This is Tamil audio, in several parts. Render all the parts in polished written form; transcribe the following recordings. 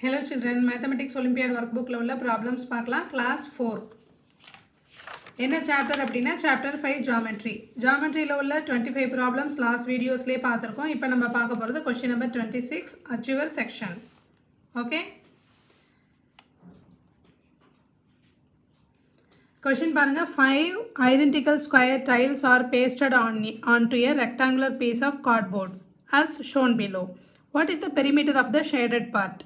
Hello children, Mathematics Olympiad workbook la ulla problems paakalam class 4. என்ன chapter அப்படினா chapter 5 geometry. Geometry la ulla 25 problems last videos லே பார்த்திருக்கோம். இப்போ நம்ம பார்க்க போறது question number 26 achiever section. Okay? Question பாருங்க 5 identical square tiles are pasted onto a rectangular piece of cardboard as shown below. What is the perimeter of the shaded part?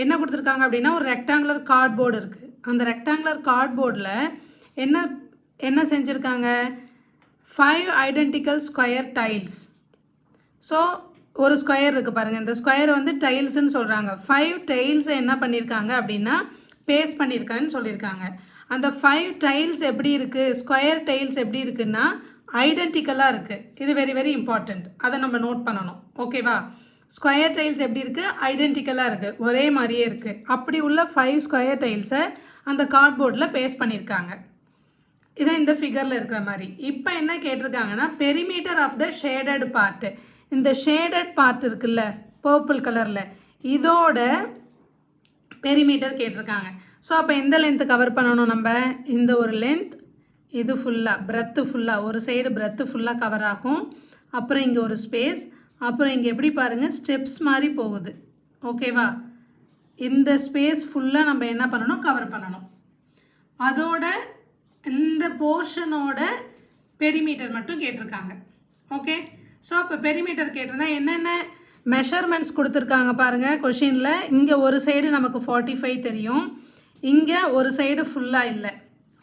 என்ன கொடுத்திருக்காங்க அப்படினா ஒரு rectangular cardboard இருக்கு. அந்த rectangular cardboardல என்ன செஞ்சிருக்காங்க 5 identical square tiles. So ஒரு ஸ்கொயர் இருக்கு பாருங்க. இந்த ஸ்கொயர் வந்து டைல்ஸ் னு சொல்றாங்க. 5 டைல்ஸ் என்ன பண்ணிருக்காங்க அப்படினா பேஸ்ட் பண்ணிருக்கான்னு சொல்லிருக்காங்க. அந்த 5 டைல்ஸ் எப்படி இருக்கு ஸ்கொயர் டைல்ஸ் எப்படி இருக்குன்னா ஐடென்டிக்கலா இருக்கு. இது வெரி வெரி இம்பார்ட்டன்ட். அதை நம்ம நோட் பண்ணணும். ஓகேவா? ஸ்கொயர் டைல்ஸ் எப்படி இருக்கு ஐடென்டிக்கலா இருக்கு. ஒரே மாதிரியே இருக்கு. அப்படி உள்ள 5 ஸ்கொயர் டைல்ஸை அந்த கார்ட்போர்டில் பேஸ்ட் பண்ணியிருக்காங்க. இதை இந்த ஃபிகரில் இருக்கிற மாதிரி. இப்போ என்ன கேட்டிருக்காங்கன்னா perimeter of the shaded part. இந்த ஷேடட் பார்ட் இருக்குல்ல பர்பிள் கலரில் இதோட பெரிமீட்டர் கேட்டிருக்காங்க. ஸோ அப்போ எந்த லென்த்து கவர் பண்ணணும் நம்ம இந்த ஒரு லென்த் இது ஃபுல்லாக பிரெத்து ஃபுல்லாக ஒரு சைடு பிரெத்து ஃபுல்லாக கவர் ஆகும். அப்புறம் இங்கே ஒரு ஸ்பேஸ் அப்புறம் இங்கே எப்படி பாருங்கள் ஸ்டெப்ஸ் மாதிரி போகுது. ஓகேவா? இந்த ஸ்பேஸ் ஃபுல்லாக நம்ம என்ன பண்ணணும் கவர் பண்ணணும். அதோட இந்த போர்ஷனோட பெரிமீட்டர் மட்டும் கேட்டிருக்காங்க. ஓகே. ஸோ அப்போ பெரிமீட்டர் கேட்டிருந்தா என்னென்ன மெஷர்மெண்ட்ஸ் கொடுத்துருக்காங்க பாருங்கள் கொஷினில். இங்கே ஒரு சைடு நமக்கு 45 தெரியும். இங்கே ஒரு சைடு ஃபுல்லாக இல்லை.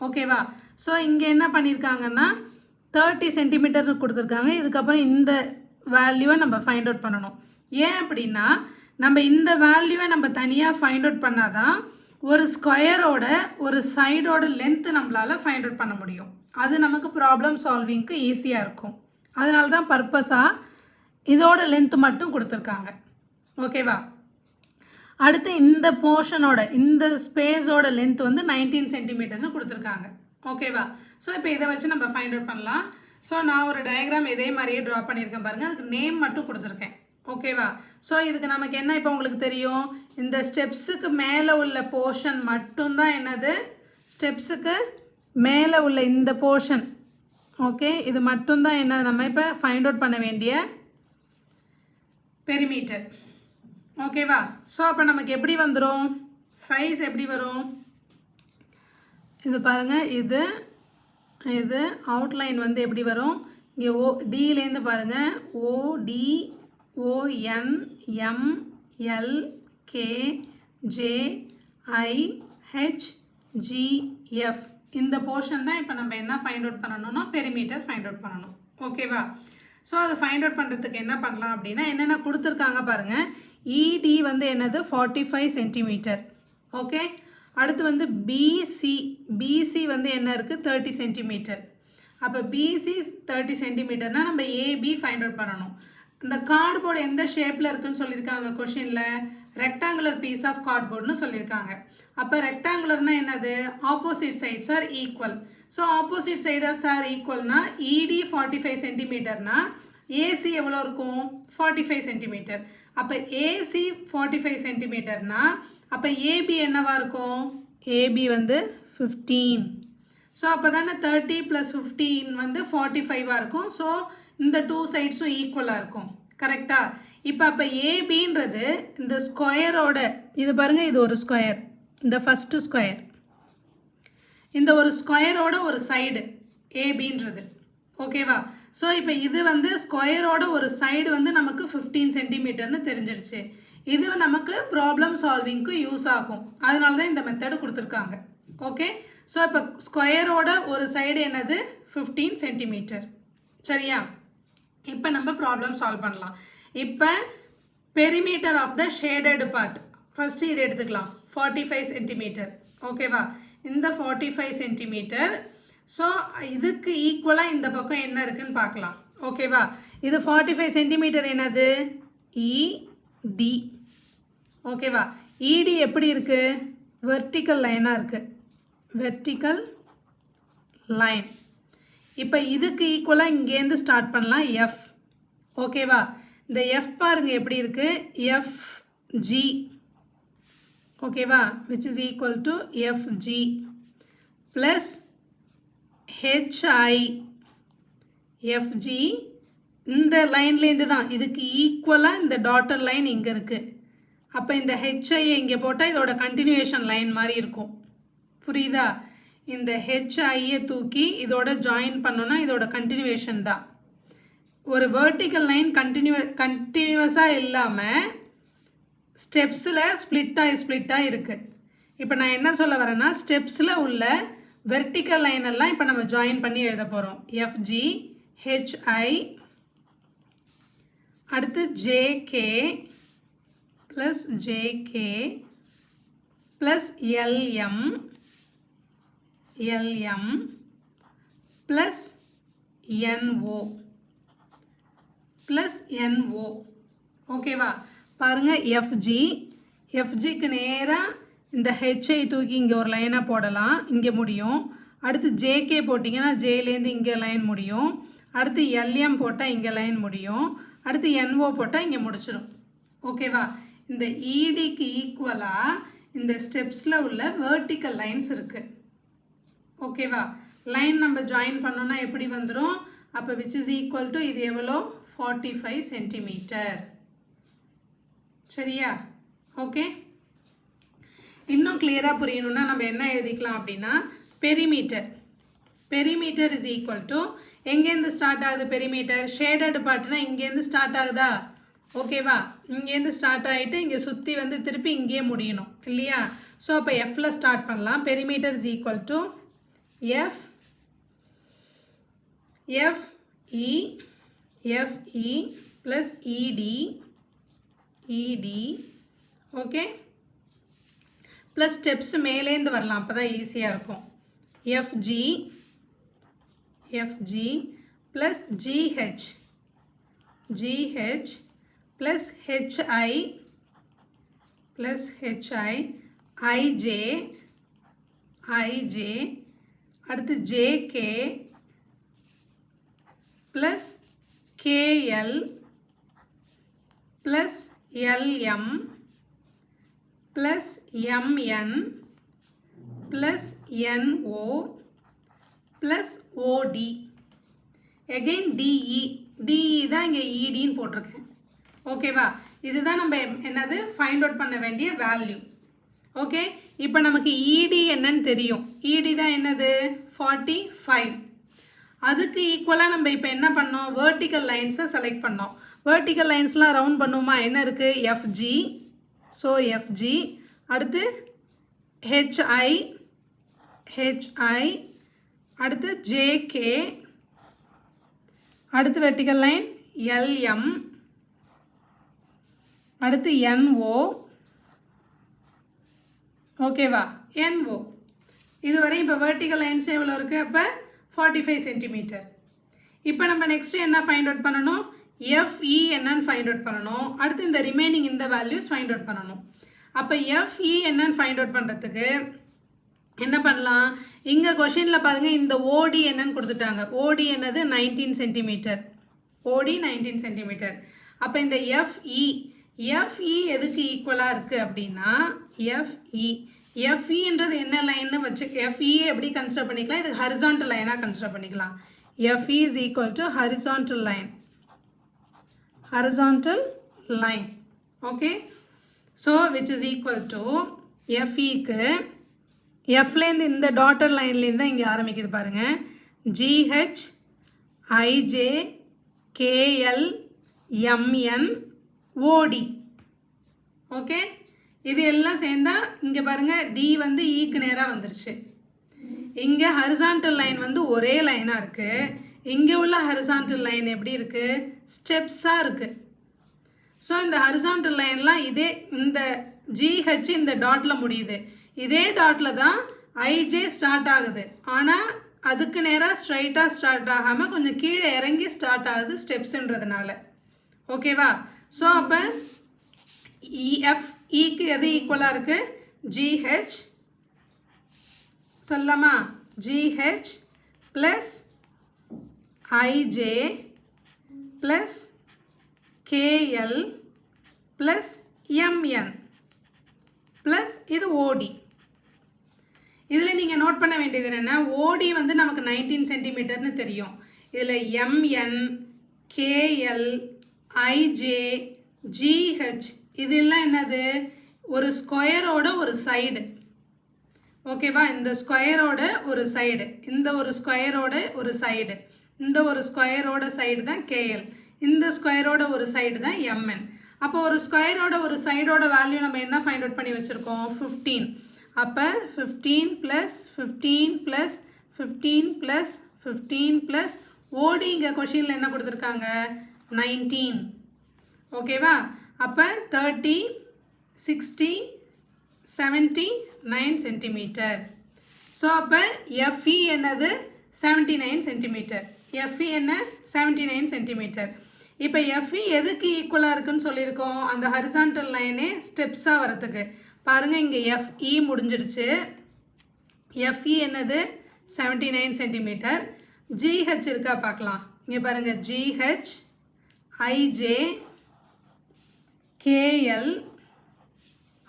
ஓகேவா? ஸோ இங்கே என்ன பண்ணியிருக்காங்கன்னா 30 சென்டிமீட்டர் கொடுத்துருக்காங்க. இதுக்கப்புறம் இந்த வேல்யூவை நம்ம ஃபைண்ட் அவுட் பண்ணணும். ஏன் அப்படின்னா நம்ம இந்த வேல்யூவை நம்ம தனியாக ஃபைண்ட் அவுட் பண்ணாதான் ஒரு ஸ்கொயரோட ஒரு சைடோட லென்த்து நம்மளால் ஃபைண்ட் அவுட் பண்ண முடியும். அது நமக்கு ப்ராப்ளம் சால்விங்க்கு ஈஸியாக இருக்கும். அதனால தான் பர்பஸாக இதோட லென்த்து மட்டும் கொடுத்துருக்காங்க. ஓகேவா? அடுத்து இந்த போர்ஷனோட இந்த ஸ்பேஸோட லென்த் வந்து 19 சென்டிமீட்டர்னு கொடுத்துருக்காங்க. ஓகேவா? ஸோ இப்போ இதை வச்சு நம்ம ஃபைண்ட் அவுட் பண்ணலாம். ஸோ நான் ஒரு டயக்ராம் இதே மாதிரியே ட்ரா பண்ணியிருக்கேன் பாருங்கள். அதுக்கு நேம் மட்டும் கொடுத்துருக்கேன். ஓகேவா? ஸோ இதுக்கு நமக்கு என்ன இப்போ உங்களுக்கு தெரியும் இந்த ஸ்டெப்ஸுக்கு மேலே உள்ள போர்ஷன் மட்டும்தான் என்னது ஸ்டெப்ஸுக்கு மேலே உள்ள இந்த போர்ஷன். ஓகே. இது மட்டும்தான் என்ன நம்ம இப்போ ஃபைண்ட் அவுட் பண்ண வேண்டிய பெரிமீட்டர். ஓகேவா? ஸோ அப்போ நமக்கு எப்படி வந்துடும் சைஸ் எப்படி வரும் இது பாருங்கள். இது அவுட்லைன் வந்து எப்படி வரும் இங்கே டிலேருந்து பாருங்கள் ODONMLKJIHGF இந்த போர்ஷன் தான் இப்போ நம்ம என்ன ஃபைண்ட் அவுட் பண்ணணும்னா பெரிமீட்டர் ஃபைண்ட் அவுட் பண்ணணும். ஓகேவா? ஸோ அதை ஃபைண்ட் அவுட் பண்ணுறதுக்கு என்ன பண்ணலாம் அப்படின்னா என்னென்ன கொடுத்துருக்காங்க பாருங்கள். ED வந்து என்னது 45 சென்டிமீட்டர். ஓகே. அடுத்து வந்து BC வந்து என்ன இருக்குது 30 சென்டிமீட்டர். அப்போ BC 30 சென்டிமீட்டர்னால் நம்ம AB ஃபைண்ட் அவுட் பண்ணணும். இந்த கார்ட்போர்டு எந்த ஷேப்பில் இருக்குன்னு சொல்லியிருக்காங்க கொஷினில் ரெக்டாங்குலர் பீஸ் ஆஃப் கார்ட்போர்டுன்னு சொல்லியிருக்காங்க. அப்போ ரெக்டாங்குலர்னால் என்னது opposite sides are equal. So opposite sides are ஈக்குவல்னா ED 45 சென்டிமீட்டர்னா AC எவ்வளோ இருக்கும் 45 சென்டிமீட்டர். அப்போ AC 45 சென்டிமீட்டர்னா அப்போ AB என்னவா இருக்கும் AB வந்து 15. ஸோ அப்போ தானே 30 + 15 வந்து 45 இருக்கும். ஸோ இந்த 2 சைட்ஸும் ஈக்குவலாக இருக்கும். கரெக்டாக? இப்போ அப்போ ஏபின்றது இந்த ஸ்கொயரோட இது பாருங்கள் இது ஒரு ஸ்கொயர் இந்த ஃபஸ்ட்டு ஸ்கொயர் இந்த ஒரு ஸ்கொயரோட ஒரு சைடு ஏபின்றது. ஓகேவா? ஸோ இப்போ இது வந்து ஸ்கொயரோட ஒரு சைடு வந்து நமக்கு 15 சென்டிமீட்டர்னு தெரிஞ்சிருச்சு. இது நமக்கு ப்ராப்ளம் சால்விங்க்கு யூஸ் ஆகும். அதனால தான் இந்த மெத்தடு கொடுத்துருக்காங்க. ஓகே. ஸோ இப்போ ஸ்கொயரோட ஒரு சைடு என்னது 15 சென்டிமீட்டர். சரியா? இப்போ நம்ம ப்ராப்ளம் சால்வ் பண்ணலாம். இப்போ perimeter of the shaded part first இது எடுத்துக்கலாம் 45 சென்டிமீட்டர். ஓகேவா? இந்த 45 சென்டிமீட்டர். ஸோ இதுக்கு ஈக்குவலாக இந்த பக்கம் என்ன இருக்குன்னு பார்க்கலாம். ஓகேவா? இது 45 சென்டிமீட்டர் என்னது ED. ஓகேவா? ED எப்படி இருக்குது வெர்டிக்கல் லைனாக இருக்குது வெர்டிக்கல் லைன். இப்போ இதுக்கு ஈக்குவலாக இங்கேருந்து ஸ்டார்ட் பண்ணலாம் F. ஓகேவா? இந்த F பாருங்கள் எப்படி இருக்குது FG. ஓகேவா, which is equal to FG plus HI. FG இந்த லைன்லேருந்து தான் இதுக்கு ஈக்குவலாக இந்த டாட்டர் லைன் இங்கே இருக்குது. அப்போ இந்த HI இங்கே போட்டால் இதோட கண்டினியூஷன் லைன் மாதிரி இருக்கும். புரியுதா? இந்த HIயை தூக்கி இதோட ஜாயின் பண்ணோன்னா இதோட கண்டினியூஷன் தான். ஒரு வெர்டிக்கல் லைன் கண்டினியூவஸாக இல்லாமல் ஸ்டெப்ஸில் ஸ்ப்ளிட்டாக இருக்குது. இப்போ நான் என்ன சொல்ல வரேன்னா, ஸ்டெப்ஸில் உள்ள வெர்டிக்கல் லைன் எல்லாம் இப்போ நம்ம ஜாயின் பண்ணி எழுத போகிறோம். FG HI அடுத்து JK plus JK plus LM plus NO plus NO. ஓகேவா? பாருங்கள், FGக்கு நேராக இந்த HI தூக்கி இங்கே ஒரு லைனாக போடலாம், இங்கே முடியும். அடுத்து JK போட்டிங்கன்னா ஜேலேருந்து இங்கே லைன் முடியும். அடுத்து LM போட்டால் இங்கே லைன் முடியும். அடுத்து NO போட்டால் இங்கே முடிச்சிடும். ஓகேவா? இந்த EDக்கு ஈக்குவலாக இந்த ஸ்டெப்ஸில் உள்ள வெர்டிக்கல் லைன்ஸ் இருக்குது. ஓகேவா? லைன் நம்ம ஜாயின் பண்ணோன்னா எப்படி வந்துடும்? அப்போ which is equal to இது எவ்வளோ? 45 சென்டிமீட்டர். சரியா? ஓகே, இன்னும் கிளியராக புரியணும்னா நம்ம என்ன எழுதிக்கலாம் அப்படின்னா, பெரிமீட்டர் இஸ் ஈக்குவல் டு எங்கேருந்து ஸ்டார்ட் ஆகுது? பெரிமீட்டர் ஷேடட் பார்ட்னா இங்கேருந்து ஸ்டார்ட் ஆகுதா? ஓகேவா? இங்கேருந்து ஸ்டார்ட் ஆகிட்டு இங்கே சுற்றி வந்து திருப்பி இங்கே முடியணும் இல்லையா? ஸோ அப்போ எஃப்ல ஸ்டார்ட் பண்ணலாம். Perimeter is equal to FE plus ED okay, plus steps மேலேருந்து வரலாம், அப்போ தான் ஈஸியாக இருக்கும். FG plus GH plus HI IJ அடுத்து JK plus KL plus LM plus MN plus NO plus OD. again DE தான் இங்கே EDன்னு போட்டிருக்கேன். ஓகேவா? இதுதான் நம்ம என்னது ஃபைண்ட் அவுட் பண்ண வேண்டிய வேல்யூ. ஓகே, இப்போ நமக்கு ED என்னன்னு தெரியும். ED தான் என்னது? 45. அதுக்கு ஈக்குவலாக நம்ம இப்போ என்ன பண்ணோம்? வெர்டிக்கல் லைன்ஸை செலக்ட் பண்ணோம். வெர்டிக்கல் லைன்ஸ்லாம் ரவுண்ட் பண்ணுவோமா? என்ன இருக்குது? FG. ஸோ FG அடுத்து HI அடுத்து JK அடுத்து வெர்டிக்கல் லைன் LM அடுத்து NO. ஓகேவா? NO இதுவரை இப்போ வெர்டிக்கல் லைன்ஸ் எவ்வளோ இருக்குது? அப்போ 45 சென்டிமீட்டர். இப்போ நம்ம நெக்ஸ்ட்டு என்ன ஃபைண்ட் அவுட் பண்ணணும்? FE என்னன்னு ஃபைண்ட் அவுட் பண்ணணும். அடுத்து இந்த ரிமைனிங் இந்த வேல்யூஸ் ஃபைண்ட் அவுட் பண்ணணும். அப்போ FE என்னன்னு ஃபைண்ட் அவுட் பண்ணுறதுக்கு என்ன பண்ணலாம்? இங்கே கொஷினில் பாருங்கள், இந்த OD என்னன்னு கொடுத்துட்டாங்க. OD என்னது? 19 சென்டிமீட்டர். OD 19 centimetre. அப்போ இந்த FE எதுக்கு ஈக்குவலாக இருக்குது அப்படின்னா, FEன்றது என்ன லைன்னு வச்சு FE எப்படி கன்சிடர் பண்ணிக்கலாம்? இது ஹரிசான்டல் லைனாக கன்சிடர் பண்ணிக்கலாம். FE is equal to horizontal line. Okay, so which is equal to FEக்கு Fலேருந்து இந்த டாட்டர் லைன்லேருந்து தான் இங்கே ஆரம்பிக்குது பாருங்கள். GH IJ KL MN OD. Okay, இது எல்லாம் சேர்ந்தா இங்கே பாருங்கள், D வந்து ஈக்கு நேராக வந்துருச்சு. இங்கே ஹரிசான்டல் லைன் வந்து ஒரே லைனாக இருக்குது. இங்கே உள்ள ஹரிசான்டல் லைன் எப்படி இருக்குது? ஸ்டெப்ஸாக இருக்குது. ஸோ இந்த ஹரிசான்டல் லைன்லாம் இந்த GH இந்த டாட்டில் முடியுது. இதே டாட்டில் தான் IJ ஸ்டார்ட் ஆகுது. ஆனால் அதுக்கு நேராக ஸ்ட்ரைட்டாக ஸ்டார்ட் ஆகாமல் கொஞ்சம் கீழே இறங்கி ஸ்டார்ட் ஆகுது ஸ்டெப்ஸுன்றதுனால. ஓகேவா? ஸோ அப்போ EFEக்கு எது ஈக்குவலாக இருக்குது? GH சொல்லலாமா? GH plus IJ plus KL plus MN plus இது ஓடி. இதில் நீங்கள் நோட் பண்ண வேண்டியது என்னென்னா, ஓடி வந்து நமக்கு 19 சென்டிமீட்டர்னு தெரியும். இதில் எம்என், கேஎல், ஐஜே, ஜிஹெச் இதெல்லாம் என்னது, ஒரு ஸ்கொயரோட ஒரு சைடு. ஓகேவா, இந்த ஸ்கொயரோட ஒரு சைடு, இந்த ஒரு ஸ்கொயரோட ஒரு சைடு, இந்த ஒரு ஸ்கொயரோட சைடு தான் கேஎல், இந்த ஸ்கொயரோட ஒரு சைடு தான் எம்என். அப்போ ஒரு ஸ்கொயரோட ஒரு சைடோட வேல்யூ நம்ம என்ன ஃபைண்ட் அவுட் பண்ணி வச்சுருக்கோம், 15. அப்போ 15 ப்ளஸ் 15 ப்ளஸ் 15 ப்ளஸ் 15 ப்ளஸ் ஓடி இங்கே கொஷினில் என்ன கொடுத்துருக்காங்க, 19. ஓகேவா, அப்போ 30, 60, 79 சென்டிமீட்டர். ஸோ அப்போ எஃப்இ என்னது 79 சென்டிமீட்டர். எஃப்இ என்ன 79 சென்டிமீட்டர். இப்போ எஃப்இ எதுக்கு ஈக்குவலாக இருக்குன்னு சொல்லியிருக்கோம், அந்த ஹரிசான்டல் லைனே ஸ்டெப்ஸாக வரத்துக்கு. பாருங்கள் இங்கே எஃப்இ முடிஞ்சிடுச்சு. எஃப்இ என்னது 79 சென்டிமீட்டர். ஜிஹெச் இருக்கா பார்க்கலாம். இங்கே பாருங்கள், ஜிஹெச், ஐஜே, கேஎல்,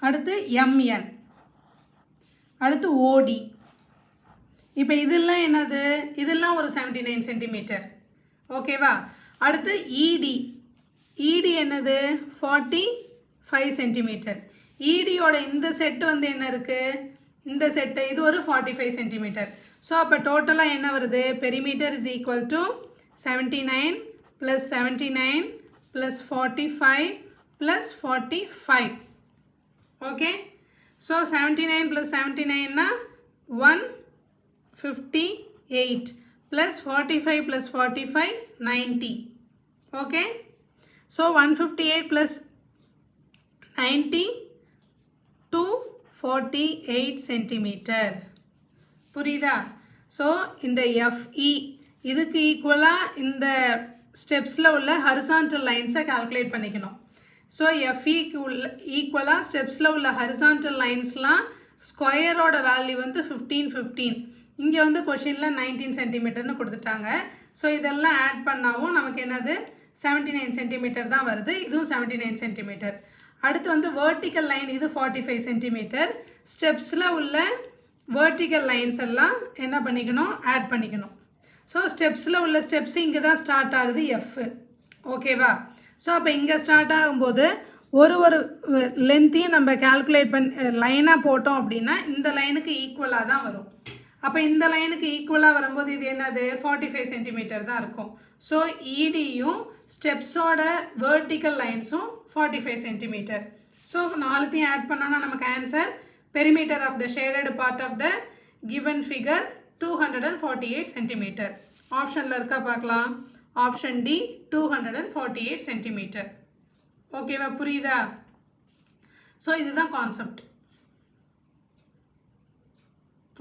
அடுத்து எம்என், அடுத்து ஓடி. இப்போ இதெல்லாம் என்னது, இதெல்லாம் ஒரு 79 சென்டிமீட்டர். ஓகேவா, அடுத்து இடி. இடி என்னது 45 சென்டிமீட்டர். இடியோட இந்த செட்டு வந்து என்ன இருக்குது, இந்த செட்டு இது ஒரு 45 சென்டிமீட்டர். ஸோ அப்போ டோட்டலாக என்ன வருது, perimeter is equal to 79 plus 79 plus 45 plus 45. Okay, so 79 plus 79னா 158 plus 45 plus 45 90. Okay, so 158 plus 90 248 centimetre. புரியுதா? ஸோ இந்த எஃப்இ இதுக்கு ஈக்குவலாக இந்த ஸ்டெப்ஸில் உள்ள ஹரிசான்டல் லைன்ஸை கால்குலேட் பண்ணிக்கணும். ஸோ எஃப்இக்கு உள்ள ஈக்குவலாக ஸ்டெப்ஸில் உள்ள ஹரிசான்டல் லைன்ஸ்லாம் ஸ்கொயரோட வேல்யூ வந்து 15 15. இங்கே வந்து கொஷினில் 19 சென்டிமீட்டர்னு கொடுத்துட்டாங்க. ஸோ இதெல்லாம் ஆட் பண்ணாவும் நமக்கு என்னது 79 சென்டிமீட்டர் தான் வருது. இதுவும் 79 சென்டிமீட்டர். அடுத்து வந்து வேர்ட்டிக்கல் லைன் இது 45 சென்டிமீட்டர். ஸ்டெப்ஸில் உள்ள வேர்ட்டிக்கல் லைன்ஸ் எல்லாம் என்ன பண்ணிக்கணும், ஆட் பண்ணிக்கணும். ஸோ ஸ்டெப்ஸில் உள்ள ஸ்டெப்ஸ் இங்கே தான் ஸ்டார்ட் ஆகுது எஃப். ஓகேவா, ஸோ அப்போ இங்கே ஸ்டார்ட் ஆகும்போது ஒரு லென்த்தையும் நம்ம கால்குலேட் லைனாக போட்டோம் அப்படின்னா இந்த லைனுக்கு ஈக்குவலாக தான் வரும். அப்போ இந்த லைனுக்கு ஈக்குவலாக வரும்போது இது என்னது 45 சென்டிமீட்டர் தான் இருக்கும். ஸோ இடியும் ஸ்டெப்ஸோட வேர்ட்டிக்கல் லைன்ஸும் 45 சென்டிமீட்டர். ஸோ நாலுத்தையும் ஆட் பண்ணோன்னா நமக்கு answer perimeter of the shaded part of the given figure 248 centimetre. ஆப்ஷனில் இருக்கா பார்க்கலாம். Option D 248 centimetre. ஓகேவா, புரியுதா? ஸோ இதுதான் concept.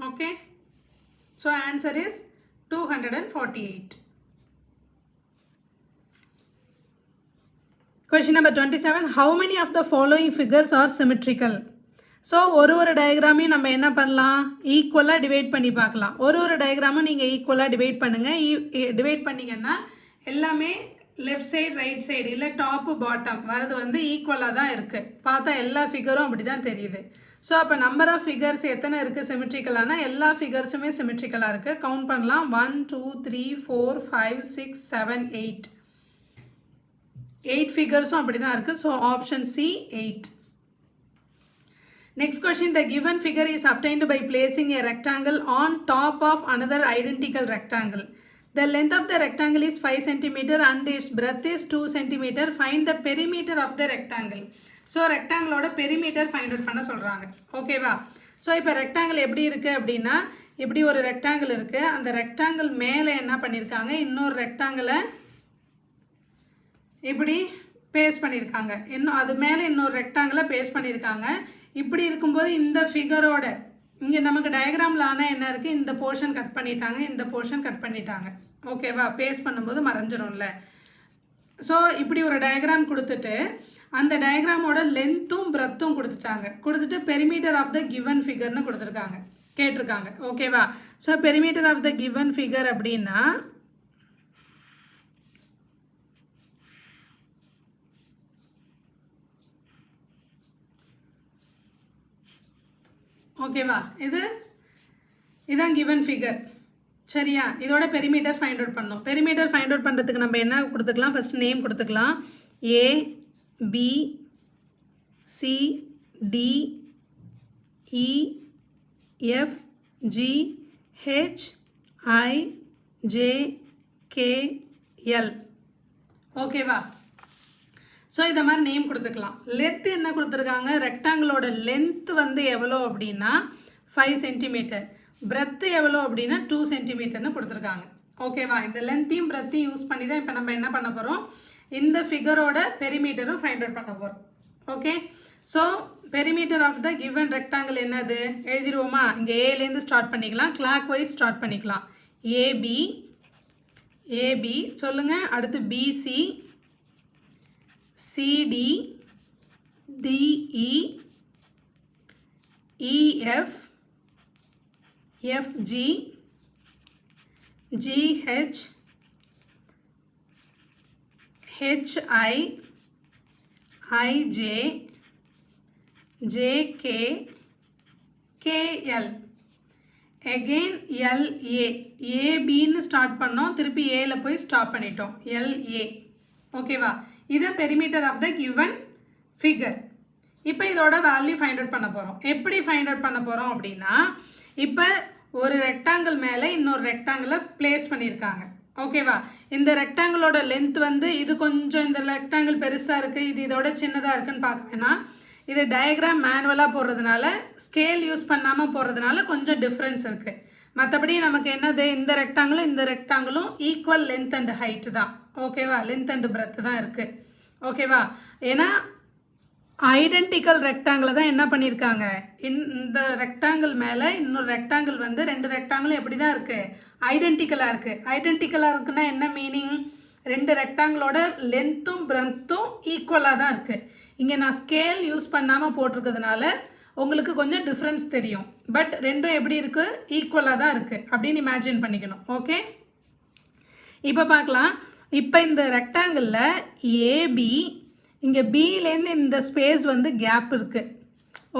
Okay, so answer is 248. Question number 27. How many of the following figures are symmetrical? So ஒரு டயக்ராமையும் நம்ம என்ன பண்ணலாம், ஈக்குவலாக டிவைட் பண்ணி பார்க்கலாம். ஒரு டயக்ராமும் நீங்கள் ஈக்குவலாக டிவைட் பண்ணுங்கள். டிவைட் பண்ணிங்கன்னா எல்லாமே லெஃப்ட் சைடு ரைட் சைடு இல்லை டாப்பு பாட்டம் வரது வந்து ஈக்குவலாக தான் இருக்குது. பார்த்தா எல்லா ஃபிகரும் அப்படி தான் தெரியுது. ஸோ அப்போ நம்பர் ஆஃப் ஃபிகர்ஸ் எத்தனை இருக்குது சிமெட்ரிக்கலானா, எல்லா ஃபிகர்ஸுமே சிமெட்ரிக்கலாக இருக்குது. கவுண்ட் பண்ணலாம். 1 2 3 4 5 6 7 8 ஃபிகர்ஸும் அப்படி தான் இருக்குது. So option C 8. Next question, the given figure is obtained by placing a rectangle on top of another identical rectangle. The length of the rectangle is 5 cm and its breadth is 2 cm. Find the perimeter of the rectangle. So rectangle oda perimeter find out பண்ண சொல்றாங்க. ஓகேவா? ஸோ இப்போ ரெக்டாங்கிள் எப்படி இருக்குது அப்படின்னா, இப்படி ஒரு ரெக்டாங்கிள் இருக்குது. அந்த ரெக்டாங்கிள் மேலே என்ன பண்ணியிருக்காங்க, இன்னொரு ரெக்டாங்கிளை இப்படி பேஸ்ட் பண்ணியிருக்காங்க. இன்னும் அது மேலே இன்னொரு ரெக்டாங்கிளை பேஸ்ட் பண்ணியிருக்காங்க. இப்படி இருக்கும்போது இந்த ஃபிகரோட இங்கே நமக்கு டயக்ராமில் ஆனால் என்ன இருக்குது, இந்த போர்ஷன் கட் பண்ணிட்டாங்க, இந்த போர்ஷன் கட் பண்ணிட்டாங்க. ஓகேவா, பேஸ்ட் பண்ணும்போது மறைஞ்சிரும்ல. ஸோ இப்படி ஒரு டயக்ராம் கொடுத்துட்டு அந்த டயக்ராமோட லென்த்தும் பிரெத்தும் கொடுத்துட்டு பெரிமீட்டர் ஆஃப் த கிவன் ஃபிகர்னு கேட்டிருக்காங்க. ஓகேவா, so perimeter of the given figure அப்படின்னா ஓகேவா? இதான் given figure. சரியா? இதோட பெரிமீட்டர் ஃபைண்ட் அவுட் பண்ணோம். பெரிமீட்டர் ஃபைண்ட் அவுட் பண்ணுறதுக்கு நம்ம என்ன கொடுத்துக்கலாம்? ஃபர்ஸ்ட் நேம் கொடுத்துக்கலாம். A B C D E F G H I J K L. ஓகேவா? ஸோ இதை மாதிரி நேம் கொடுத்துக்கலாம். லென்த் என்ன கொடுத்துருக்காங்க? ரெக்டாங்கிளோட லென்த் வந்து எவ்வளோ அப்படின்னா 5 சென்டிமீட்டர், பிரெத்து எவ்வளோ அப்படின்னா 2 சென்டிமீட்டர்னு கொடுத்துருக்காங்க. ஓகேவா? இந்த லென்த்தையும் பிரெத்தையும் யூஸ் பண்ணி தான் இப்போ நம்ம என்ன பண்ண போகிறோம்? இந்த ஃபிகரோட பெரிமீட்டரும் ஃபைண்ட் அவுட் பண்ண போகிறோம். Okay, so perimeter of the given rectangle என்னது எழுதிடுவோமா? இங்கே ஏலேருந்து ஸ்டார்ட் பண்ணிக்கலாம், கிளாக் வைஸ் ஸ்டார்ட் பண்ணிக்கலாம். ஏபி சொல்லுங்கள். அடுத்து B C, C D, D E, E F, F G, G H, H I, I J, J K, K L. Again L A. ஏபின்னு ஸ்டார்ட் பண்ணோம், திருப்பி ஏல போய் ஸ்டாப் பண்ணிட்டோம். எல்ஏ. ஓகேவா? இது perimeter of the given figure. இப்போ இதோட வேல்யூ ஃபைண்ட் அவுட் பண்ண போகிறோம். எப்படி ஃபைண்ட் அவுட் பண்ண போகிறோம் அப்படின்னா, இப்போ ஒரு ரெக்டாங்கிள் மேலே இன்னொரு ரெக்டாங்கிளை பிளேஸ் பண்ணியிருக்காங்க. ஓகேவா? இந்த ரெக்டாங்கிளோட லென்த் வந்து இது கொஞ்சம், இந்த ரெக்டாங்கிள் பெருசாக இருக்குது, இது இதோட சின்னதாக இருக்குன்னு பார்க்க வேணாம். இது டயக்ராம் மேனுவலாக போடுறதுனால, ஸ்கேல் யூஸ் பண்ணாமல் போடுறதுனால கொஞ்சம் டிஃப்ரென்ஸ் இருக்குது. மற்றபடி நமக்கு என்னது, இந்த ரெக்டாங்கிளும் இந்த ரெக்டாங்கிளும் ஈக்குவல் லென்த் அண்ட் ஹைட்டு தான். ஓகேவா? லென்த் அண்ட் பிரெத் தான் இருக்குது. ஓகேவா? ஏன்னா ஐடென்டிக்கல் ரெக்டாங்கிளை தான் என்ன பண்ணியிருக்காங்க, இந்த ரெக்டாங்கிள் மேலே இன்னொரு ரெக்டாங்கிள் வந்து ரெண்டு ரெக்டாங்கிளும் எப்படி தான் இருக்குது, ஐடென்டிக்கலாக இருக்குது. ஐடென்டிக்கலாக இருக்குன்னா என்ன மீனிங்? ரெண்டு ரெக்டாங்கிளோட லென்த்தும் பிரெத்தும் ஈக்குவலாக தான் இருக்குது. இங்கே நான் ஸ்கேல் யூஸ் பண்ணாமல் போட்டிருக்கிறதுனால உங்களுக்கு கொஞ்சம் டிஃப்ரென்ஸ் தெரியும். பட் ரெண்டும் எப்படி இருக்குது, ஈக்குவலாக தான் இருக்குது அப்படின்னு இமேஜின் பண்ணிக்கணும். ஓகே, இப்போ பார்க்கலாம். இப்போ இந்த ரெக்டாங்கிளில் ஏபி, இங்கே பியிலேருந்து இந்த ஸ்பேஸ் வந்து கேப் இருக்குது.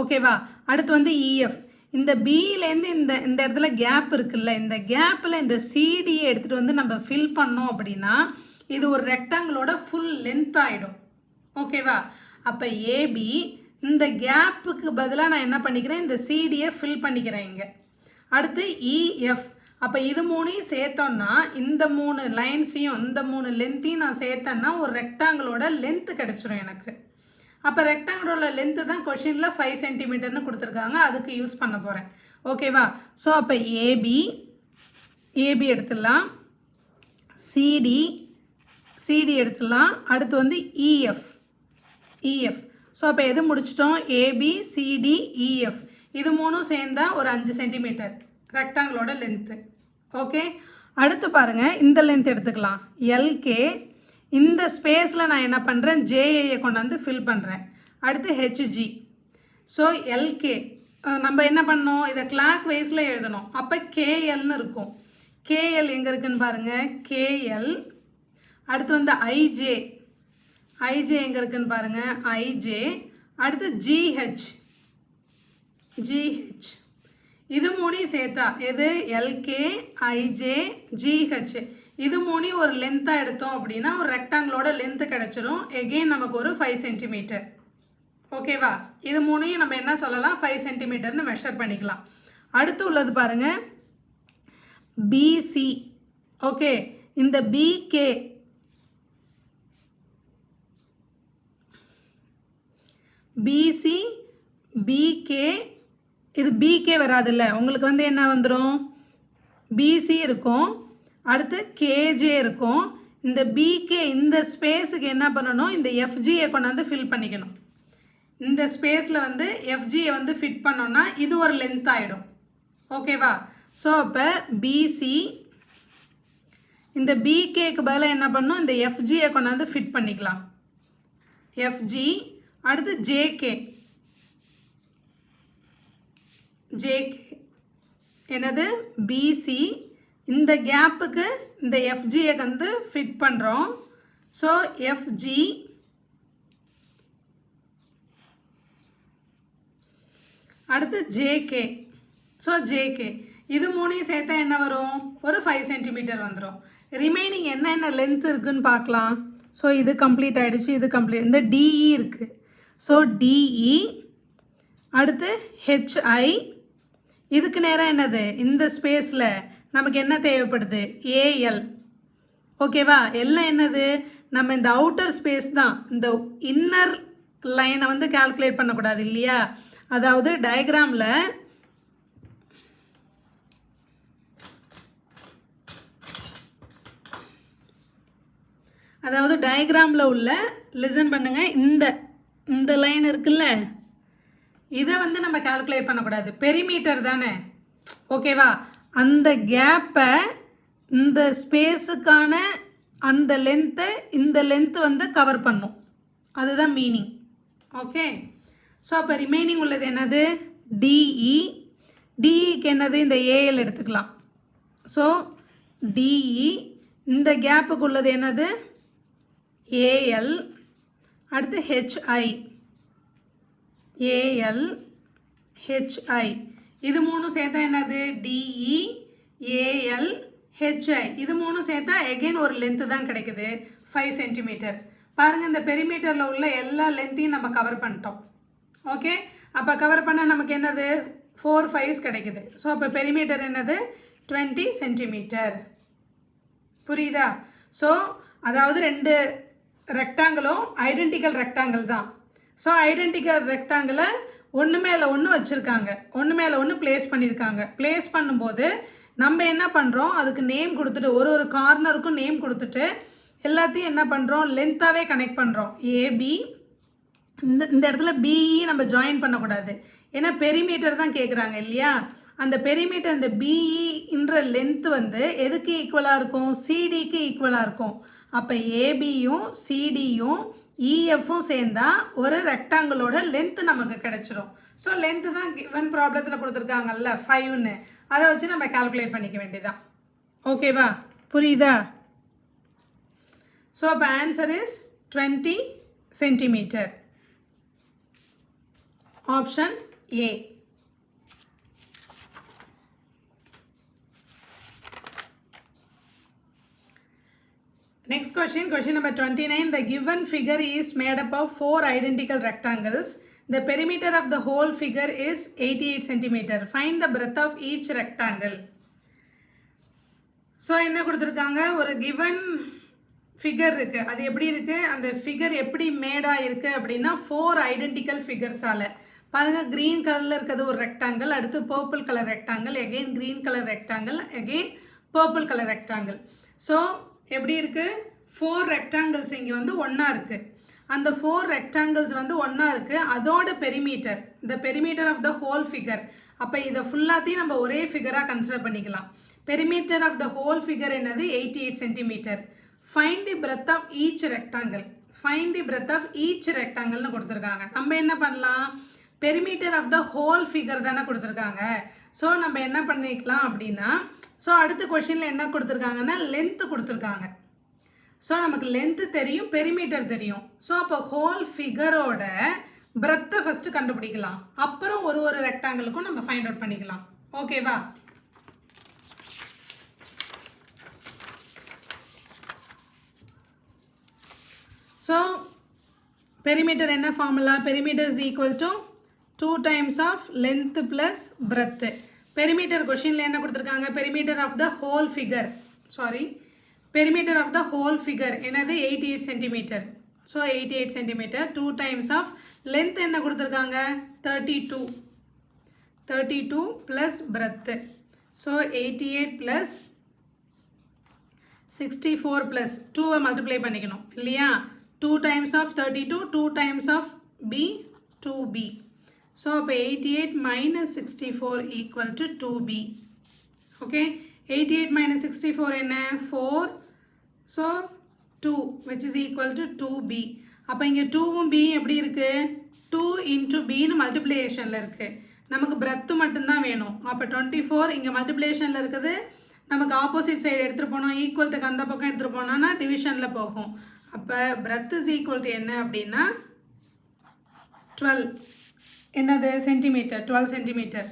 ஓகேவா? அடுத்து வந்து இஎஃப். இந்த பியிலேருந்து இந்த இடத்துல கேப் இருக்குல்ல, இந்த கேப்பில் இந்த சிடியை எடுத்துகிட்டு வந்து நம்ம ஃபில் பண்ணோம் அப்படின்னா இது ஒரு ரெக்டாங்கிளோட ஃபுல் லென்த் ஆகிடும். ஓகேவா? அப்போ ஏபி, இந்த கேப்புக்கு பதிலாக நான் என்ன பண்ணிக்கிறேன், இந்த சிடியை ஃபில் பண்ணிக்கிறேன் இங்கே. அடுத்து இஎஃப். அப்போ இது மூணையும் சேர்த்தோன்னா, இந்த 3 லைன்ஸையும் இந்த 3 லென்த்தையும் நான் சேர்த்தேன்னா ஒரு ரெக்டாங்கிளோட லென்த்து கிடச்சிரும் எனக்கு. அப்போ ரெக்டாங்கிளோட லென்த்து தான் கொஷினில் 5 சென்டிமீட்டர்னு கொடுத்துருக்காங்க, அதுக்கு யூஸ் பண்ண போகிறேன். ஓகேவா? ஸோ அப்போ ஏபி எடுத்துடலாம், சிடி எடுத்துடலாம். அடுத்து வந்து இஎஃப். ஸோ அப்போ எது முடிச்சிட்டோம்? A B, C D, E F. இது மூணும் சேர்ந்தா ஒரு 5 சென்டிமீட்டர் ரெக்டாங்கிளோட லென்த்து. ஓகே, அடுத்து பாருங்கள், இந்த லென்த் எடுத்துக்கலாம் எல்கே. இந்த ஸ்பேஸில் நான் என்ன பண்ணுறேன், ஜேஏயை கொண்டாந்து ஃபில் பண்ணுறேன். அடுத்து ஹெச்ஜி. ஸோ எல்கே நம்ம என்ன பண்ணோம், இதை கிளாக் வைஸில் எழுதணும். அப்போ கேஎல்னு இருக்கும். கேஎல் எங்கே இருக்குன்னு பாருங்கள், கேஎல். அடுத்து வந்து ஐஜே எங்கே இருக்குன்னு பாருங்கள், ஐஜே. அடுத்து ஜிஹெச். இது மூணையும் சேர்த்தா எது, எல்கே, ஐஜே, ஜிஹெச். இது மூணையும் ஒரு லென்த்தாக எடுத்தோம் அப்படின்னா ஒரு ரெக்டாங்கிளோட லென்த்து கிடச்சிரும். எகெயின் நமக்கு ஒரு 5 சென்டிமீட்டர். ஓகேவா? இது மூணையும் நம்ம என்ன சொல்லலாம், 5 சென்டிமீட்டர்னு மெஷர் பண்ணிக்கலாம். அடுத்து உள்ளது பாருங்கள், பிசி. ஓகே, இந்த பிசி, பிகே. இது பிகே வராதுல்ல, உங்களுக்கு வந்து என்ன வந்துடும், பிசி இருக்கும், அடுத்து கேஜே இருக்கும். இந்த பிகே இந்த ஸ்பேஸுக்கு என்ன பண்ணணும், இந்த எஃப்ஜியை கொண்டாந்து ஃபில் பண்ணிக்கணும். இந்த ஸ்பேஸில் வந்து எஃப்ஜியை வந்து ஃபிட் பண்ணோன்னா இது ஒரு லென்த் ஆகிடும். ஓகேவா? ஸோ அப்போ பிசி, இந்த பிகேக்கு பதிலாக என்ன பண்ணணும், இந்த எஃப்ஜியை கொண்டாந்து ஃபிட் பண்ணிக்கலாம். எஃப்ஜி. அடுத்து ஜேகே. என்னது, பிசி. இந்த கேப்புக்கு இந்த எஃப்ஜியை வந்து ஃபிட் பண்ணுறோம். So FG. அடுத்து ஜேகே. ஸோ ஜேகே இது மூணையும் சேர்த்தா என்ன வரும்? ஒரு 5 சென்டிமீட்டர் வந்துடும். ரிமைனிங் என்ன லென்த் இருக்குதுன்னு பார்க்கலாம். ஸோ இது கம்ப்ளீட் ஆகிடுச்சு, இது கம்ப்ளீட். இந்த டிஇ இருக்குது. ஸோ டிஇ அடுத்து ஹெச்ஐ. இதுக்கு நேரம் என்னது? இந்த ஸ்பேஸில் நமக்கு என்ன தேவைப்படுது? ஏஎல். ஓகேவா? எல்லாம் என்னது? நம்ம இந்த அவுட்டர் ஸ்பேஸ் தான், இந்த இன்னர் லைனை வந்து கால்குலேட் பண்ணக்கூடாது இல்லையா? அதாவது டயக்ராமில் உள்ள லிசன் பண்ணுங்கள், இந்த லைன் இருக்குல்ல, இதை வந்து நம்ம கால்குலேட் பண்ணக்கூடாது. பெரிமீட்டர் தானே, ஓகேவா? அந்த கேப்பை, இந்த ஸ்பேஸுக்கான அந்த லென்த்தை இந்த லென்த்து வந்து கவர் பண்ணும். அதுதான் மீனிங். ஓகே. ஸோ அப்போ ரிமைனிங் உள்ளது என்னது? டிஇ. டிஇக்கு என்னது? இந்த ஏஎல் எடுத்துக்கலாம். So DE. இந்த கேப்புக்கு உள்ளது என்னது? ஏஎல். அடுத்து ஹெச்ஐ. AL H I. இது மூணும் சேர்த்தா என்னது? D E A L H I. இது மூணும் சேர்த்தா எகெயின் ஒரு லென்த்து தான் கிடைக்குது, 5 சென்டிமீட்டர். பாருங்கள், இந்த பெரிமீட்டரில் உள்ள எல்லா லென்த்தையும் நம்ம கவர் பண்ணிட்டோம். ஓகே. அப்போ கவர் பண்ணால் நமக்கு என்னது? 4 5s கிடைக்குது. ஸோ அப்போ பெரிமீட்டர் என்னது? 20 சென்டிமீட்டர். புரியுதா? ஸோ அதாவது 2 ரெக்டாங்கிளும் ஐடென்டிக்கல் ரெக்டாங்கிள் தான். ஸோ ஐடென்டிக்கல் ரெக்டாங்கிளை ஒன்று மேலே ஒன்று வச்சுருக்காங்க, ஒன்று மேலே ஒன்று ப்ளேஸ் பண்ணியிருக்காங்க. ப்ளேஸ் பண்ணும்போது நம்ம என்ன பண்ணுறோம்? அதுக்கு நேம் கொடுத்துட்டு, ஒரு கார்னருக்கும் நேம் கொடுத்துட்டு எல்லாத்தையும் என்ன பண்ணுறோம்? லென்த்தாகவே கனெக்ட் பண்ணுறோம். ஏபி. இந்த இடத்துல பிஇ நம்ம ஜாயின் பண்ணக்கூடாது, ஏன்னா பெரிமீட்டர் தான் கேட்குறாங்க இல்லையா? அந்த பெரிமீட்டர், இந்த பிஇன்ற லென்த் வந்து எதுக்கு ஈக்குவலாக இருக்கும்? சிடிக்கு ஈக்குவலாக இருக்கும். அப்போ ஏபியும் சிடியும் இஎஃப்பும் சேர்ந்தா ஒரு ரெக்டாங்கிளோட லென்த்து நமக்கு கிடைச்சிரும். ஸோ லென்த்து தான் கிவன் ப்ராப்ளத்தில் கொடுத்துருக்காங்கல்ல 5ன்னு, அதை வச்சு நம்ம கால்குலேட் பண்ணிக்க வேண்டியதான். ஓகேவா? புரியுதா? ஸோ அப்போ answer is 20 centimetre. Option A. Next question number 29. The given figure is made up of 4 identical rectangles. The perimeter of the whole figure is 88 cm. Find the breadth of each rectangle. So என்ன கொடுத்திருக்காங்க? ஒரு given figure இருக்கு. அது எப்படி இருக்கு? அந்த figure எப்படி மேடா இருக்கு அப்படின்னா 4 identical figures ஆல. பாருங்க, green கலர்ல இருக்குது ஒரு rectangle, அடுத்து purple color rectangle, again green color rectangle, again purple color rectangle. So எப்படி இருக்கு? 4 ரெக்டாங்கிள்ஸ் இங்கே வந்து ஒன்றா இருக்குது. அந்த 4 ரெக்டாங்கிள்ஸ் வந்து ஒன்றா இருக்குது. அதோட பெரிமீட்டர், இந்த perimeter of the whole figure. அப்போ இதை ஃபுல்லாத்தையும் நம்ம ஒரே ஃபிகராக கன்சிடர் பண்ணிக்கலாம். Perimeter of the whole figure என்னது? 88 centimetre. Find the breadth of each rectangle. Find the breadth of each ரெக்டாங்கிள்னு கொடுத்துருக்காங்க. நம்ம என்ன பண்ணலாம்? Perimeter of the whole figure தானே கொடுத்துருக்காங்க. ஸோ நம்ம என்ன பண்ணிக்கலாம் அப்படின்னா, ஸோ அடுத்த கொஷினில் என்ன கொடுத்துருக்காங்கன்னா லென்த்து கொடுத்துருக்காங்க. ஸோ நமக்கு லென்த்து தெரியும், பெரிமீட்டர் தெரியும். ஸோ அப்போ ஹோல் ஃபிகரோட பிரெத்தை ஃபஸ்ட்டு கண்டுபிடிக்கலாம், அப்புறம் ஒரு ரெக்டாங்கிளுக்கும் நம்ம ஃபைண்ட் அவுட் பண்ணிக்கலாம். ஓகேவா? ஸோ பெரிமீட்டர் என்ன formula? Perimeter is equal to 2 times of length plus breadth. Perimeter கொஷினில் என்ன கொடுத்துருக்காங்க? Perimeter of the whole figure, perimeter of the whole figure என்னது? 88 centimetre. So 88 centimetre 2 times of length என்ன கொடுத்துருக்காங்க? 32 plus breadth. So 88 plus 64 plus 2 multiply பண்ணிக்கணும் இல்லையா? 2 times of 32, 2 times of b, 2b. So, 88 minus 64 equal to 2b. Okay, 88 minus 64 என்ன? 4. So, 2 which is equal to 2b. அப்போ இங்கே 2வும் b எப்படி இருக்கு? 2 into b னு மல்டிப்ளிகேஷனில் இருக்கு. நமக்கு breadth மட்டும்தான் வேணும். அப்போ 24 இங்கே மல்டிப்ளிகேஷனில் இருக்குது. நமக்கு ஆப்போசிட் சைடு எடுத்துகிட்டு போனோம், ஈக்குவல்ட்டுக்கு அந்த பக்கம் எடுத்துகிட்டு போனோம்னா டிவிஷனில் போகும். அப்போ breadth is equal to என்ன அப்படின்னா 12. என்னது centimetre 12 centimetre.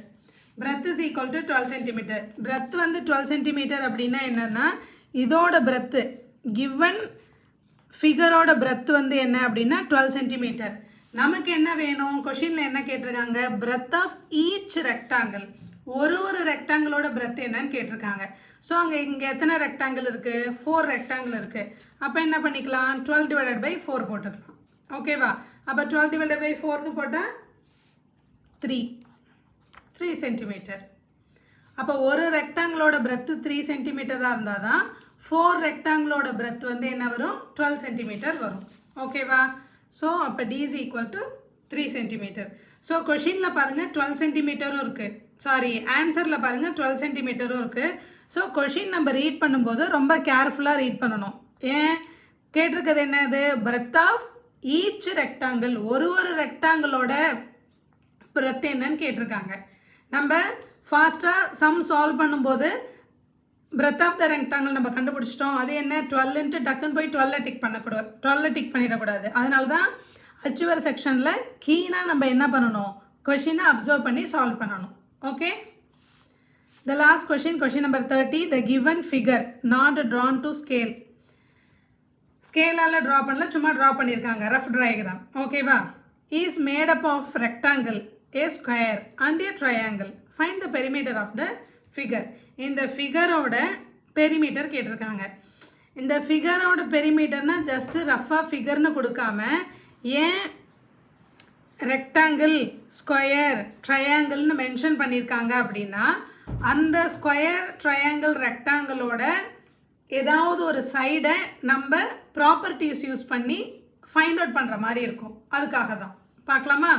breadth is equal to 12 centimetre. breadth வந்து 12 சென்டிமீட்டர் அப்படின்னா என்னன்னா இதோட breadth given ஃபிகரோட breadth வந்து என்ன அப்படின்னா 12 சென்டிமீட்டர். நமக்கு என்ன வேணும், கொஷினில் என்ன கேட்டிருக்காங்க, breadth of each rectangle, ஒரு ரெக்டாங்கிளோட breadth என்னன்னு கேட்டிருக்காங்க. ஸோ இங்கே எத்தனை ரெக்டாங்கிள் இருக்குது, 4 ரெக்டாங்கிள் இருக்குது. அப்போ என்ன பண்ணிக்கலாம், 12 divided by 4 போட்டுக்கலாம். ஓகேவா, அப்போ 12 divided by 4னு போட்டால் 3 சென்டிமீட்டர். அப்போ ஒரு ரெக்டாங்கிளோட breadth 3 சென்டிமீட்டராக இருந்தால் தான் 4 ரெக்டாங்கிளோட breadth வந்து என்ன வரும், 12 சென்டிமீட்டர் வரும். ஓகேவா, ஸோ அப்போ D is equal to 3 centimetre. So கொஷினில் பாருங்கள் 12 சென்டிமீட்டரும் இருக்குது, சாரி ஆன்சரில் பாருங்கள் 12 சென்டிமீட்டரும் இருக்குது. ஸோ கொஷின் நம்ம ரீட் பண்ணும்போது ரொம்ப கேர்ஃபுல்லாக ரீட் பண்ணணும். ஏன் கேட்டிருக்கிறது என்னது, breadth of each rectangle, ஒரு ரெக்டாங்கிளோட breadth என்னன்னு கேட்டிருக்காங்க. நம்ம ஃபாஸ்ட்டாக சம் சால்வ் பண்ணும்போது breadth of the rectangle நம்ம கண்டுபிடிச்சிட்டோம். அது என்ன 12 டக்குன்னு போய் 12 டிக் பண்ணக்கூடாது, 12 டிக் பண்ணிடக்கூடாது. அதனால தான் அச்சுவர் செக்ஷனில் கீனாக நம்ம என்ன பண்ணணும், கொஷினை அப்சர்வ் பண்ணி சால்வ் பண்ணணும். Okay, the last question, question number 30, the given figure not drawn to scale. ஸ்கேலால் ட்ரா பண்ணல, சும்மா ட்ரா பண்ணியிருக்காங்க, ரஃப் டயக்ராம். ஓகேவா, is made up of rectangle, a square and a triangle. Find the perimeter of the figure. இந்த ஃபிகரோட பெரிமீட்டர் கேட்டிருக்காங்க. இந்த ஃபிகரோட பெரிமீட்டர்னா ஜஸ்ட்டு ரஃபாக ஃபிகர்னு கொடுக்காம ஏன் ரெக்டாங்கிள், ஸ்கொயர், ட்ரையாங்கிள்னு மென்ஷன் பண்ணியிருக்காங்க அப்படின்னா அந்த ஸ்கொயர், ட்ரையாங்கிள், ரெக்டாங்கிளோட ஏதாவது ஒரு சைடை நம்ம ப்ராப்பர்ட்டிஸ் யூஸ் பண்ணி ஃபைண்ட் அவுட் பண்ணுற மாதிரி இருக்கும். அதுக்காக தான் பார்க்கலாமா.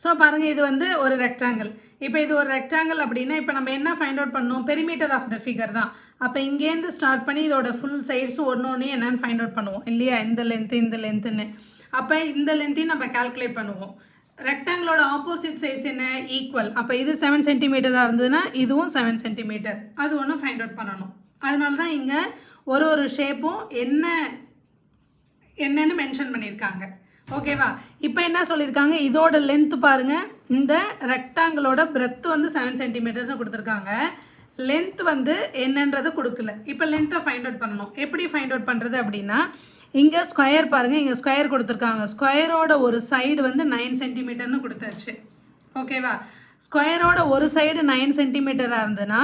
ஸோ பாருங்கள், இது வந்து ஒரு ரெக்டாங்கிள். இப்போ இது ஒரு ரெக்டாங்கிள் அப்படின்னா இப்போ நம்ம என்ன ஃபைண்ட் அவுட் பண்ணோம், பெரிமீட்டர் ஆஃப் த ஃபிகர் தான். அப்போ இங்கேருந்து ஸ்டார்ட் பண்ணி இதோட ஃபுல் சைட்ஸும் ஒன்று என்னென்னு ஃபைண்ட் அவுட் பண்ணுவோம் இல்லையா, இந்த லென்த்துன்னு. அப்போ இந்த லென்த்தையும் நம்ம கால்குலேட் பண்ணுவோம். ரெக்டாங்கிளோட ஆப்போசிட் சைட்ஸ் என்ன, ஈக்குவல். அப்போ இது 7 சென்டிமீட்டராக இருந்ததுன்னா இதுவும் 7 சென்டிமீட்டர், அது ஒன்று ஃபைண்ட் அவுட் பண்ணணும். அதனால தான் இங்கே ஒரு ஷேப்பும் என்னன்னு மென்ஷன் பண்ணியிருக்காங்க. ஓகேவா, இப்போ என்ன சொல்லியிருக்காங்க, இதோட லென்த்து பாருங்கள், இந்த ரெக்டாங்கிளோட பிரெத்து வந்து 7 சென்டிமீட்டர்னு கொடுத்துருக்காங்க. லென்த் வந்து என்னன்றது கொடுக்கல. இப்போ லென்த்தை ஃபைண்ட் அவுட் பண்ணணும். எப்படி ஃபைண்ட் அவுட் பண்ணுறது அப்படின்னா, இங்கே ஸ்கொயர் பாருங்கள், இங்கே ஸ்கொயர் கொடுத்துருக்காங்க. ஸ்கொயரோட ஒரு சைடு வந்து 9 சென்டிமீட்டர்னு கொடுத்தாச்சு. ஓகேவா, ஸ்கொயரோட ஒரு சைடு 9 சென்டிமீட்டராக இருந்ததுன்னா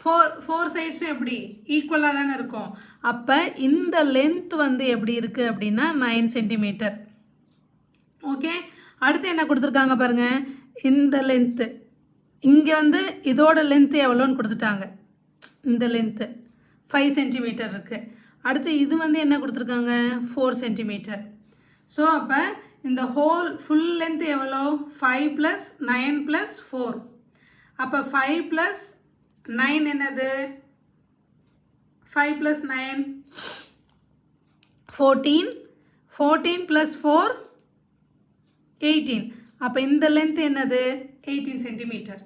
ஃபோர் சைட்ஸும் எப்படி ஈக்குவலாக தானே இருக்கும். அப்போ இந்த லென்த் வந்து எப்படி இருக்குது அப்படின்னா 9 சென்டிமீட்டர். ஓகே, அடுத்து என்ன கொடுத்துருக்காங்க பாருங்கள், இந்த லென்த்து இங்கே வந்து இதோட லென்த்து எவ்வளோன்னு கொடுத்துட்டாங்க. இந்த லென்த்து 5 சென்டிமீட்டர் இருக்குது. அடுத்து இது வந்து என்ன கொடுத்துருக்காங்க, 4 சென்டிமீட்டர். ஸோ அப்போ இந்த ஃபுல் லென்த் எவ்வளோ, 5 + 9 + 4. அப்போ 5 + 9 என்னது, 5 + 9 14, 14 + 4 18. அப்போ இந்த லென்த் என்னது, 18 சென்டிமீட்டர்.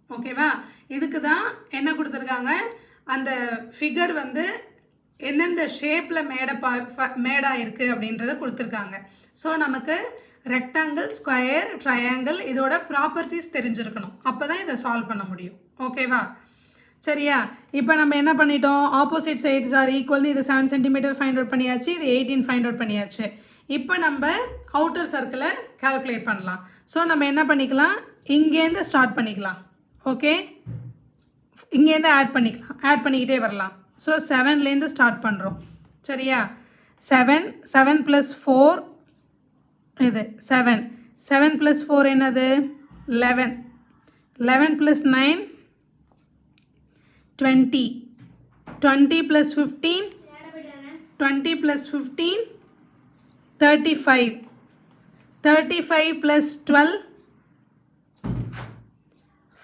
ஓகேவா, இதுக்கு தான் என்ன கொடுத்துருக்காங்க, அந்த ஃபிகர் வந்து எந்தெந்த ஷேப்பில் மேடாக இருக்குது அப்படின்றத கொடுத்துருக்காங்க. ஸோ நமக்கு ரெக்டாங்கிள், ஸ்கொயர், ட்ரையாங்கிள் இதோட ப்ராப்பர்ட்டிஸ் தெரிஞ்சிருக்கணும். அப்போ தான் இதை சால்வ் பண்ண முடியும். ஓகேவா, சரியா. இப்போ நம்ம என்ன பண்ணிட்டோம், ஆப்போசிட் சைட்ஸ் ஆர் ஈக்குவல்னு இது 7 சென்டிமீட்டர் ஃபைண்ட் அவுட் பண்ணியாச்சு, இது 18 ஃபைண்ட் அவுட் பண்ணியாச்சு. இப்போ நம்ம அவுட்டர் சர்க்கிளை கால்குலேட் பண்ணலாம். ஸோ நம்ம என்ன பண்ணிக்கலாம், இங்கேருந்து ஸ்டார்ட் பண்ணிக்கலாம். ஓகே, இங்கேருந்து ஆட் பண்ணிக்கிட்டே வரலாம். ஸோ 7லேருந்து ஸ்டார்ட் பண்ணுறோம். சரியா, 7 + 4 இது 7 + 4 என்னது 11 + 9 20 + 15 20 + 15 35 + 12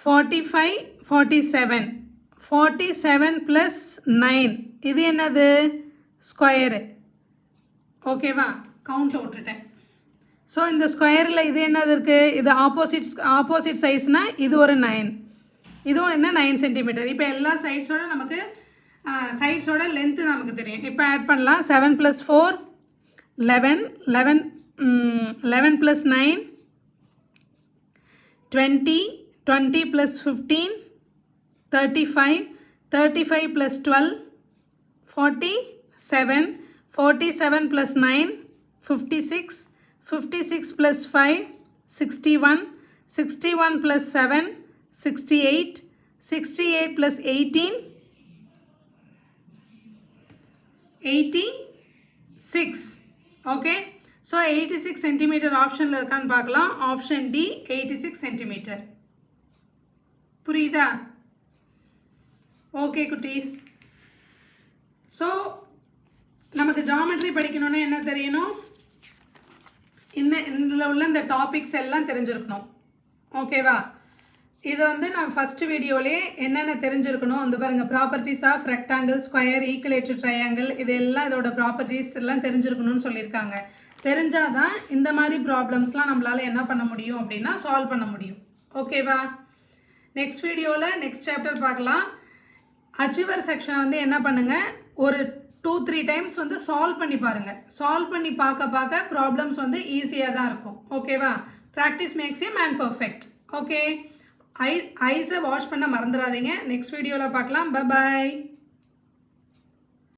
45 47 47 + 9 இது என்னது ஸ்கொயரு. ஓகேவா, கவுண்ட் விட்டுட்டேன். ஸோ இந்த ஸ்கொயரில் இது என்னது இருக்குது, இது ஆப்போசிட் சைட்ஸ்னால் இது ஒரு 9, இதுவும் என்ன 9 சென்டிமீட்டர். இப்போ எல்லா சைட்ஸோட நமக்கு சைட்ஸோட லென்த்து நமக்கு தெரியும். இப்போ ஆட் பண்ணலாம். 7 + 4 11 + 9 20, 20 plus 15, 35, 35 plus 12, 47, 47 plus 9, 56, 56 plus 5, 61, 61 plus 7, 68, 68 plus 18, 86. Okay. So 86 centimeter option இருக்கான்னு பார்க்கலாம். Option D 86 centimeter. புரியுதா? Okay குட்டீஸ். So நமக்கு ஜாமெட்ரி படிக்கணும்னா என்ன தெரியணும்? இதில் உள்ள இந்த டாபிக்ஸ் எல்லாம் தெரிஞ்சிருக்கணும். ஓகேவா? இது வந்து நான் ஃபர்ஸ்ட் வீடியோலே என்னென்ன தெரிஞ்சிருக்கணும் அந்த பாருங்க, properties of rectangle, square, equilateral triangle, இதெல்லாம் இதோட ப்ராப்பர்ட்டிஸ் எல்லாம் தெரிஞ்சிருக்கணும்னு சொல்லியிருக்காங்க. தெரிஞ்சாதான் இந்த மாதிரி ப்ராப்ளம்ஸ்லாம் நம்மளால் என்ன பண்ண முடியும் அப்படின்னா சால்வ் பண்ண முடியும். ஓகேவா? நெக்ஸ்ட் வீடியோவில் நெக்ஸ்ட் சாப்டர் பார்க்கலாம். அச்சீவர் செக்ஷனை வந்து என்ன பண்ணுங்கள், ஒரு 2-3 டைம்ஸ் வந்து சால்வ் பண்ணி பாருங்கள். சால்வ் பண்ணி பார்க்க ப்ராப்ளம்ஸ் வந்து ஈஸியாக தான் இருக்கும். ஓகேவா? Practice makes a man perfect. Okay, ஐஸை wash பண்ண மறந்துடாதீங்க. நெக்ஸ்ட் வீடியோவில் பார்க்கலாம். Bye bye.